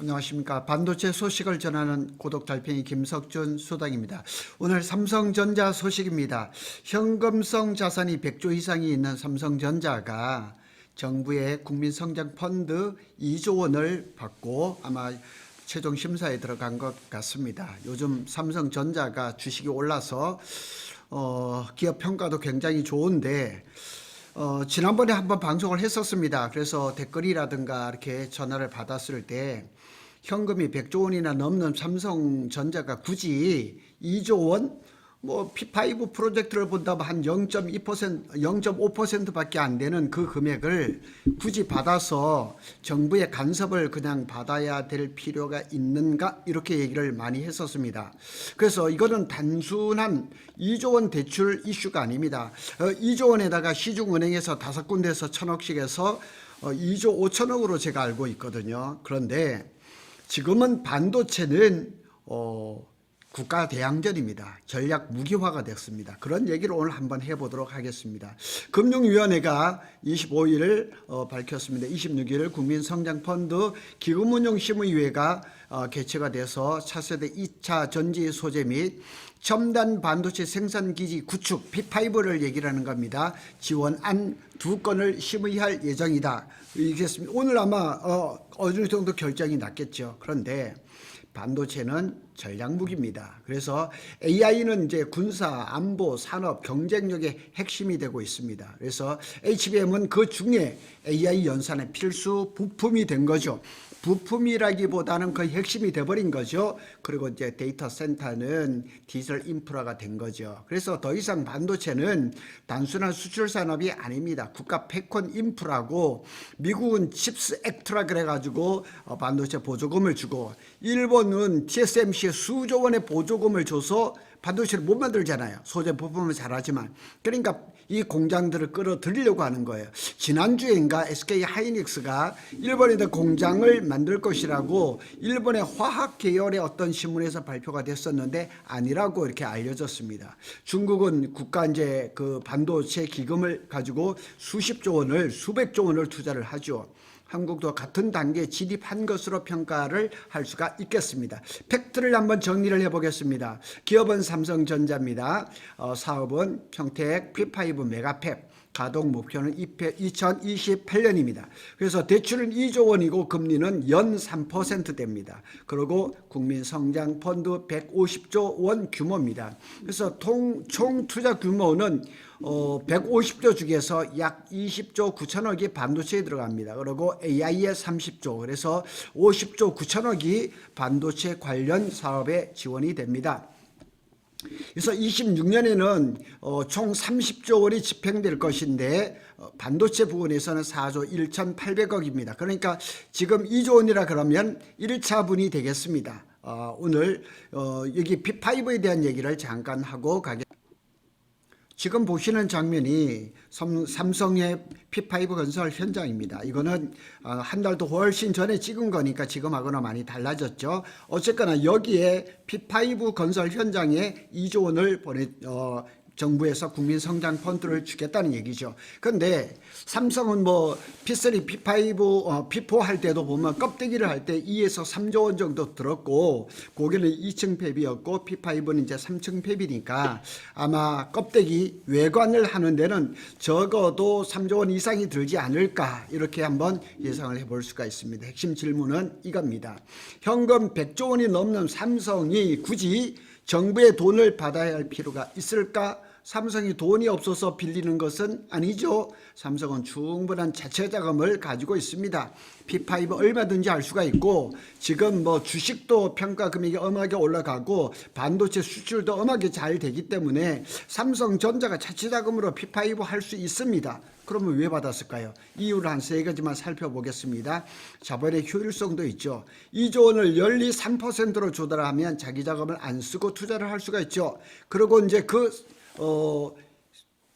안녕하십니까. 반도체 소식을 전하는 고독 달팽이 김석준 수당입니다. 오늘 삼성전자 소식입니다. 현금성 자산이 100조 이상이 있는 삼성전자가 정부의 국민성장펀드 2조 원을 받고 아마 최종 심사에 들어간 것 같습니다. 요즘 삼성전자가 주식이 올라서 기업 평가도 굉장히 좋은데 지난번에 한번 방송을 했었습니다. 그래서 댓글이라든가 이렇게 전화를 받았을 때 현금이 100조 원이나 넘는 삼성전자가 굳이 2조 원? 뭐 P5 프로젝트를 본다면 한 0.2%, 0.5%밖에 안 되는 그 금액을 굳이 받아서 정부의 간섭을 그냥 받아야 될 필요가 있는가? 이렇게 얘기를 많이 했었습니다. 그래서 이거는 단순한 2조 원 대출 이슈가 아닙니다. 2조 원에다가 시중은행에서 5군데에서 1,000억씩 해서 2조 5천억으로 제가 알고 있거든요. 그런데 지금은 반도체는 국가 대항전입니다. 전략 무기화가 됐습니다. 그런 얘기를 오늘 한번 해보도록 하겠습니다. 금융위원회가 25일 밝혔습니다. 26일 국민성장펀드 기금운용심의회가 개최가 돼서 차세대 2차 전지 소재 및 첨단 반도체 생산기지 구축 P5를 얘기를 하는 겁니다. 지원안 2건을 심의할 예정이다. 이겠습니다. 오늘 아마 어느 정도 결정이 났겠죠. 그런데 반도체는 전략무기입니다. 그래서 AI는 이제 군사, 안보, 산업, 경쟁력의 핵심이 되고 있습니다. 그래서 HBM은 그 중에 AI 연산의 필수 부품이 된 거죠. 부품이라기보다는 거의 핵심이 돼버린 거죠. 그리고 이제 데이터 센터는 디지털 인프라가 된 거죠. 그래서 더 이상 반도체는 단순한 수출 산업이 아닙니다. 국가 패권 인프라고 미국은 칩스 액트라 그래가지고 반도체 보조금을 주고 일본은 TSMC에 수조 원의 보조금을 줘서 반도체를 못 만들잖아요. 소재 부품은 잘하지만. 그러니까 이 공장들을 끌어들이려고 하는 거예요. 지난주인가 SK 하이닉스가 일본에다 공장을 만들 것이라고 일본의 화학 계열의 어떤 신문에서 발표가 됐었는데 아니라고 이렇게 알려졌습니다. 중국은 국가 이제 그 반도체 기금을 가지고 수십조 원을 수백조 원을 투자를 하죠. 한국도 같은 단계에 진입한 것으로 평가를 할 수가 있겠습니다. 팩트를 한번 정리를 해보겠습니다. 기업은 삼성전자입니다. 사업은 평택 P5 메가팹. 가동 목표는 2028년입니다. 그래서 대출은 2조 원이고 금리는 연 3%대입니다. 그리고 국민성장펀드 150조 원 규모입니다. 그래서 총 투자 규모는 150조 중에서 약 20조 9천억이 반도체에 들어갑니다. 그리고 AI에 30조, 그래서 50조 9천억이 반도체 관련 사업에 지원이 됩니다. 그래서 26년에는 총 30조 원이 집행될 것인데 반도체 부분에서는 4조 1,800억입니다. 그러니까 지금 2조 원이라 그러면 1차분이 되겠습니다. 오늘 여기 P5에 대한 얘기를 잠깐 하고 가겠습니다. 지금 보시는 장면이 삼성의 P5 건설 현장입니다. 이거는 한 달도 훨씬 전에 찍은 거니까 지금하고는 많이 달라졌죠. 어쨌거나 여기에 P5 건설 현장에 2조 원을 정부에서 국민성장펀드를 주겠다는 얘기죠. 그런데 삼성은 뭐 P3, P5, P4 할 때도 보면 껍데기를 할 때 2에서 3조 원 정도 들었고 거기는 2층 폐비였고 P5는 이제 3층 폐비니까 아마 껍데기 외관을 하는 데는 적어도 3조 원 이상이 들지 않을까 이렇게 한번 예상을 해볼 수가 있습니다. 핵심 질문은 이겁니다. 현금 100조 원이 넘는 삼성이 굳이 정부의 돈을 받아야 할 필요가 있을까? 삼성이 돈이 없어서 빌리는 것은 아니죠. 삼성은 충분한 자체 자금을 가지고 있습니다. P5 얼마든지 할 수가 있고 지금 뭐 주식도 평가 금액이 엄하게 올라가고 반도체 수출도 엄하게 잘 되기 때문에 삼성전자가 자체 자금으로 P5 할 수 있습니다. 그러면 왜 받았을까요? 이유를 한 3가지만 살펴보겠습니다. 자본의 효율성도 있죠. 2조 원을 연리 3%로 조달하면 자기 자금을 안 쓰고 투자를 할 수가 있죠. 그리고 이제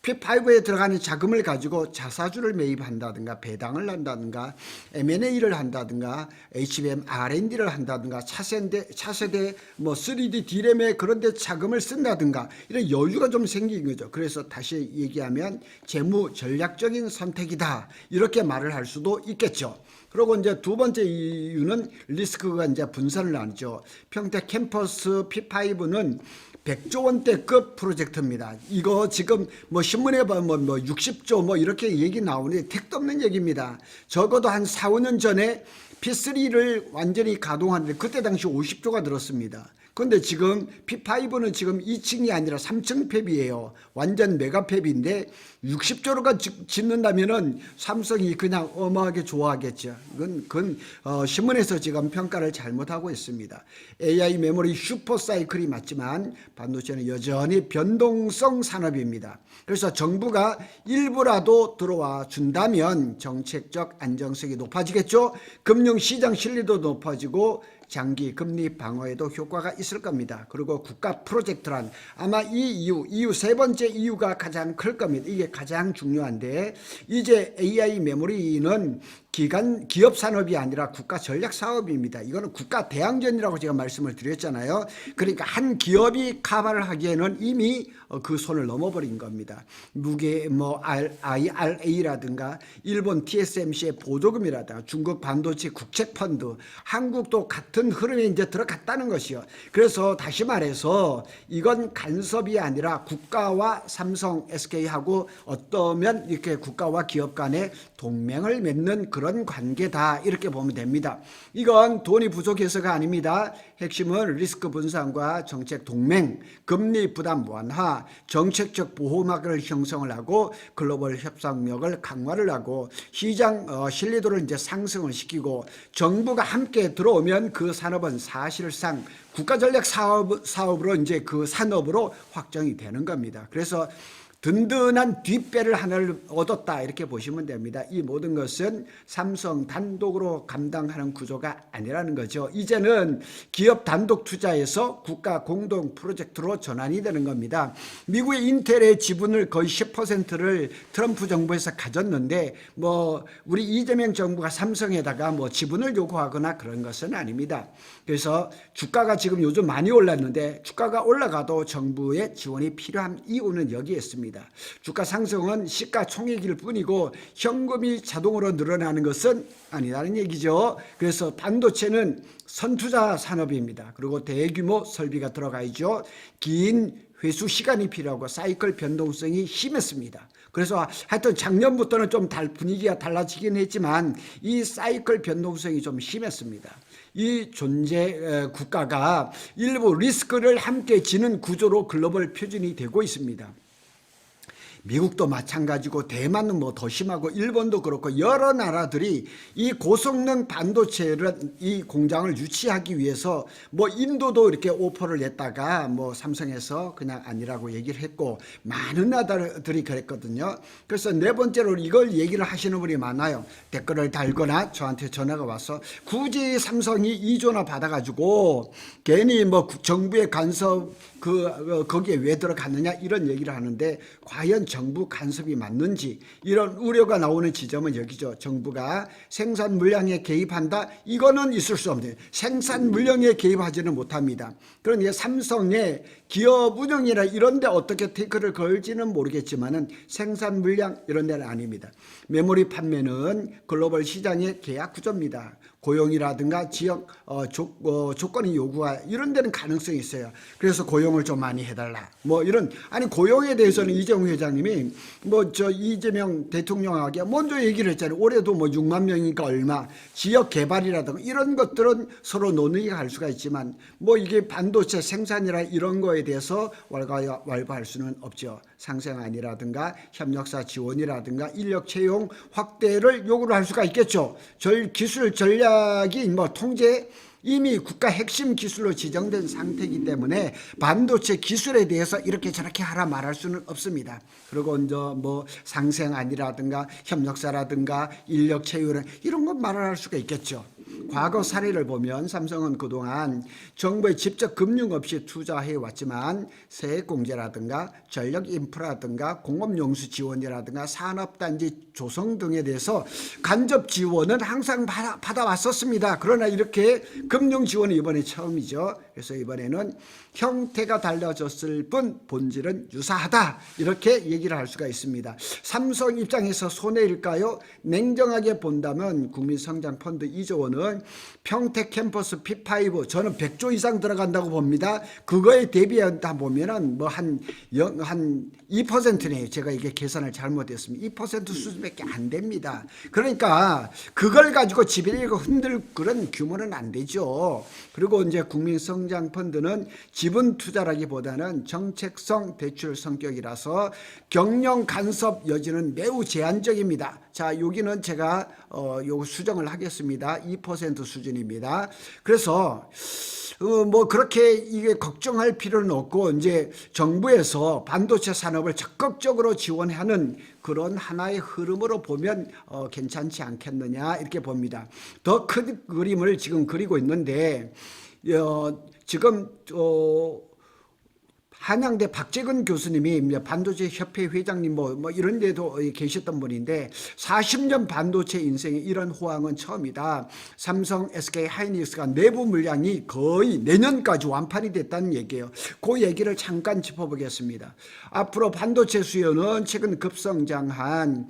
P5에 들어가는 자금을 가지고 자사주를 매입한다든가 배당을 한다든가 M&A를 한다든가 HBM R&D를 한다든가 차세대 뭐 3D D램에 그런 데 자금을 쓴다든가 이런 여유가 좀 생긴 거죠. 그래서 다시 얘기하면 재무 전략적인 선택이다 이렇게 말을 할 수도 있겠죠. 그리고 이제 두 번째 이유는 리스크가 이제 분산을 나누죠. 평택 캠퍼스 P5는 100조 원대급 프로젝트입니다. 이거 지금 뭐 신문에 보면 뭐 60조 뭐 이렇게 얘기 나오는데 택도 없는 얘기입니다. 적어도 한 4, 5년 전에 P3를 완전히 가동하는데 그때 당시 50조가 들었습니다. 그런데 지금 P5는 지금 2층이 아니라 3층 팹이에요. 완전 메가 팹인데 60조로가 짓는다면은 삼성이 그냥 어마하게 좋아하겠죠. 그건 신문에서 지금 평가를 잘못하고 있습니다. AI 메모리 슈퍼 사이클이 맞지만 반도체는 여전히 변동성 산업입니다. 그래서 정부가 일부라도 들어와 준다면 정책적 안정성이 높아지겠죠. 금융시장 신뢰도 높아지고 장기 금리 방어에도 효과가 있을 겁니다. 그리고 국가 프로젝트란 아마 이 이유 세 번째 이유가 가장 클 겁니다. 이게 가장 중요한데 이제 AI 메모리는 기업 산업이 아니라 국가 전략 사업입니다. 이거는 국가 대항전이라고 제가 말씀을 드렸잖아요. 그러니까 한 기업이 카바를 하기에는 이미 그 손을 넘어버린 겁니다. 무게 뭐 IRA라든가 일본 TSMC의 보조금이라든가 중국 반도체 국책 펀드, 한국도 같은 흐름에 이제 들어갔다는 것이요. 그래서 다시 말해서 이건 간섭이 아니라 국가와 삼성, SK하고 어떠면 이렇게 국가와 기업 간의 동맹을 맺는 그런 관계다 이렇게 보면 됩니다. 이건 돈이 부족해서가 아닙니다. 핵심은 리스크 분산과 정책 동맹, 금리 부담 완화, 정책적 보호막을 형성을 하고 글로벌 협상력을 강화를 하고 시장 신뢰도를 이제 상승을 시키고 정부가 함께 들어오면 그 산업은 사실상 국가 전략 사업으로 이제 그 산업으로 확정이 되는 겁니다. 그래서 든든한 뒷배를 하나를 얻었다 이렇게 보시면 됩니다. 이 모든 것은 삼성 단독으로 감당하는 구조가 아니라는 거죠. 이제는 기업 단독 투자에서 국가 공동 프로젝트로 전환이 되는 겁니다. 미국의 인텔의 지분을 거의 10%를 트럼프 정부에서 가졌는데 뭐 우리 이재명 정부가 삼성에다가 뭐 지분을 요구하거나 그런 것은 아닙니다. 그래서 주가가 지금 요즘 많이 올랐는데 주가가 올라가도 정부의 지원이 필요한 이유는 여기에 있습니다. 주가 상승은 시가총액일 뿐이고 현금이 자동으로 늘어나는 것은 아니라는 얘기죠. 그래서 반도체는 선투자 산업입니다. 그리고 대규모 설비가 들어가야죠. 긴 회수 시간이 필요하고 사이클 변동성이 심했습니다. 그래서 하여튼 작년부터는 좀 분위기가 달라지긴 했지만 이 사이클 변동성이 좀 심했습니다. 이 존재 국가가 일부 리스크를 함께 지는 구조로 글로벌 표준이 되고 있습니다. 미국도 마찬가지고 대만은 뭐 더 심하고 일본도 그렇고 여러 나라들이 이 고성능 반도체를 이 공장을 유치하기 위해서 뭐 인도도 이렇게 오퍼를 냈다가 뭐 삼성에서 그냥 아니라고 얘기를 했고 많은 나라들이 그랬거든요. 그래서 네 번째로 이걸 얘기를 하시는 분이 많아요. 댓글을 달거나 저한테 전화가 와서 굳이 삼성이 2조나 받아가지고 괜히 뭐 정부의 간섭 거기에 왜 들어갔느냐 이런 얘기를 하는데 과연 정부 간섭이 맞는지 이런 우려가 나오는 지점은 여기죠. 정부가 생산 물량에 개입한다? 이거는 있을 수 없네요. 생산 물량에 개입하지는 못합니다. 그러니 삼성의 기업 운영이나 이런 데 어떻게 태클을 걸지는 모르겠지만은 생산 물량 이런 데는 아닙니다. 메모리 판매는 글로벌 시장의 계약 구조입니다. 고용이라든가 지역 조건이 요구가 이런 데는 가능성이 있어요. 그래서 고용을 좀 많이 해달라. 뭐 이런 아니 고용에 대해서는 이재용 회장님이 뭐 저 이재명 대통령에게 먼저 얘기를 했잖아요. 올해도 뭐 6만 명이니까 얼마 지역 개발이라든가 이런 것들은 서로 논의가 할 수가 있지만 뭐 이게 반도체 생산이라 이런 거에 대해서 왈가왈부할 수는 없죠. 상생안이라든가 협력사 지원이라든가 인력 채용 확대를 요구를 할 수가 있겠죠. 기술 전략이 뭐 통제 이미 국가 핵심 기술로 지정된 상태이기 때문에 반도체 기술에 대해서 이렇게 저렇게 하라 말할 수는 없습니다. 그리고 이제 뭐 상생안이라든가 협력사라든가 인력 채용 이런 건 말을 할 수가 있겠죠. 과거 사례를 보면 삼성은 그동안 정부의 직접 금융 없이 투자해 왔지만 세액공제라든가 전력 인프라라든가 공업용수 지원이라든가 산업단지 조성 등에 대해서 간접 지원은 항상 받아왔었습니다. 그러나 이렇게 금융 지원은 이번에 처음이죠. 그래서 이번에는 형태가 달라졌을 뿐 본질은 유사하다, 이렇게 얘기를 할 수가 있습니다. 삼성 입장에서 손해일까요? 냉정하게 본다면 국민성장펀드 2조 원은 평택 캠퍼스 P5 저는 100조 이상 들어간다고 봅니다. 그거에 대비한다 보면은 뭐 한 2%네요. 제가 이게 계산을 잘못했습니다. 2% 수준밖에 안 됩니다. 그러니까 그걸 가지고 지배력을 흔들 그런 규모는 안 되죠. 그리고 이제 국민성장펀드는 지분 투자라기보다는 정책성 대출 성격이라서 경영 간섭 여지는 매우 제한적입니다. 자, 여기는 제가 요 수정을 하겠습니다. 2% 수준입니다. 그래서 뭐 그렇게 이게 걱정할 필요는 없고, 이제 정부에서 반도체 산업을 적극적으로 지원하는 그런 하나의 흐름으로 보면 괜찮지 않겠느냐, 이렇게 봅니다. 더 큰 그림을 지금 그리고 있는데 지금 한양대 박재근 교수님이 반도체 협회 회장님 뭐 이런 데도 계셨던 분인데 40년 반도체 인생에 이런 호황은 처음이다. 삼성, SK 하이닉스가 내부 물량이 거의 내년까지 완판이 됐다는 얘기예요. 그 얘기를 잠깐 짚어보겠습니다. 앞으로 반도체 수요는 최근 급성장한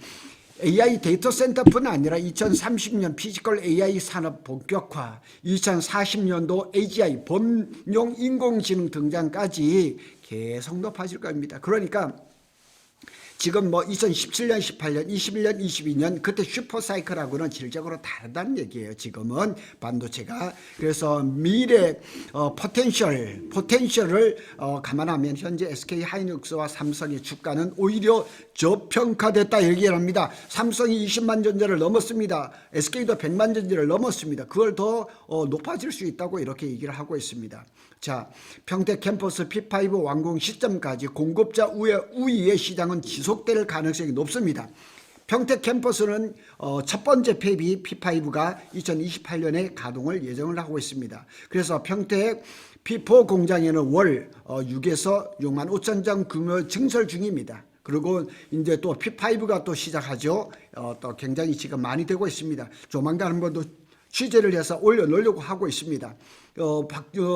AI 데이터 센터뿐 아니라 2030년 피지컬 AI 산업 본격화, 2040년도 AGI 범용 인공지능 등장까지 계속 높아질 겁니다. 그러니까 지금 뭐 2017년, 18년, 21년, 22년 그때 슈퍼사이클하고는 질적으로 다르다는 얘기예요. 지금은 반도체가. 그래서 미래 포텐셜을 감안하면 현재 SK 하이닉스와 삼성의 주가는 오히려 저평가됐다 얘기를 합니다. 삼성이 20만 전자를 넘었습니다. SK도 100만 전자를 넘었습니다. 그걸 더 높아질 수 있다고 이렇게 얘기를 하고 있습니다. 자, 평택 캠퍼스 P5 완공 시점까지 공급자 우위의 시장은 지속될 가능성이 높습니다. 평택 캠퍼스는 첫 번째 팹이 P5가 2028년에 가동을 예정을 하고 있습니다. 그래서 평택 P4 공장에는 월 6에서 6만 5천 장 규모 증설 중입니다. 그리고 이제 또 P5가 또 시작하죠. 또 굉장히 지금 많이 되고 있습니다. 조만간 한번 더 취재를 해서 올려놓으려고 하고 있습니다.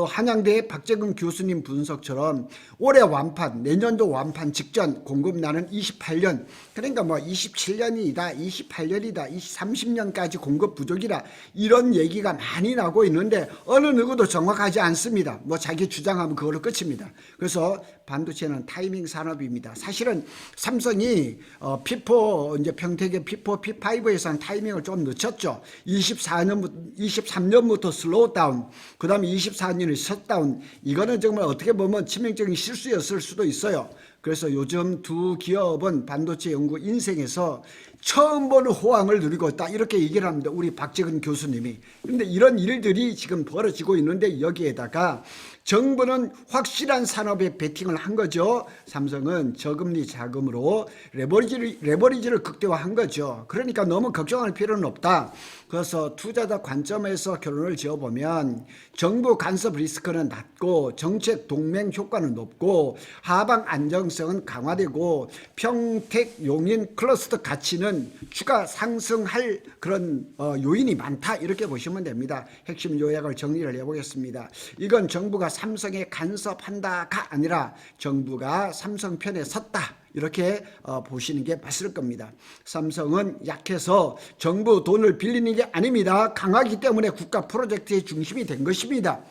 한양대 박재근 교수님 분석처럼 올해 완판, 내년도 완판 직전, 공급난은 28년, 그러니까 뭐 27년이다, 28년이다, 30년까지 공급 부족이다, 이런 얘기가 많이 나고 있는데 어느 누구도 정확하지 않습니다. 뭐 자기 주장하면 그걸로 끝입니다. 그래서 반도체는 타이밍 산업입니다. 사실은 삼성이 P4, 이제 평택의 P4, P5에서는 타이밍을 좀 늦췄죠. 23년부터 슬로우 다운, 그 다음에 24년이 셧다운, 이거는 정말 어떻게 보면 치명적인 실수였을 수도 있어요. 그래서 요즘 두 기업은 반도체 연구 인생에서 처음 보는 호황을 누리고 있다, 이렇게 얘기를 합니다. 우리 박재근 교수님이. 그런데 이런 일들이 지금 벌어지고 있는데 여기에다가 정부는 확실한 산업에 베팅을 한 거죠. 삼성은 저금리 자금으로 레버리지를 극대화한 거죠. 그러니까 너무 걱정할 필요는 없다. 그래서 투자자 관점에서 결론을 지어보면 정부 간섭 리스크는 낮고 정책 동맹 효과는 높고 하방 안정성은 강화되고 평택 용인 클러스터 가치는 추가 상승할 그런 요인이 많다, 이렇게 보시면 됩니다. 핵심 요약을 정리를 해보겠습니다. 이건 정부가 삼성에 간섭한다가 아니라 정부가 삼성 편에 섰다, 이렇게 보시는 게 맞을 겁니다. 삼성은 약해서 정부 돈을 빌리는 게 아닙니다. 강하기 때문에 국가 프로젝트의 중심이 된 것입니다.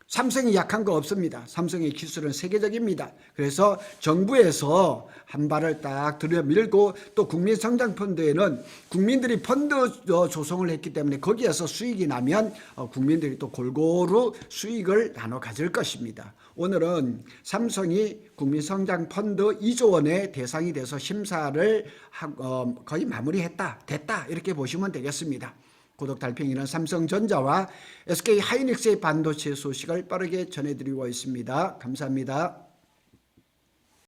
삼성이 약한 거 없습니다. 삼성의 기술은 세계적입니다. 그래서 정부에서 한 발을 딱 들여밀고 또 국민성장펀드에는 국민들이 펀드 조성을 했기 때문에 거기에서 수익이 나면 국민들이 또 골고루 수익을 나눠 가질 것입니다. 오늘은 삼성이 국민성장펀드 2조 원의 대상이 돼서 심사를 거의 됐다, 이렇게 보시면 되겠습니다. 구독 달팽이는 삼성전자와 SK 하이닉스의 반도체 소식을 빠르게 전해드리고 있습니다. 감사합니다.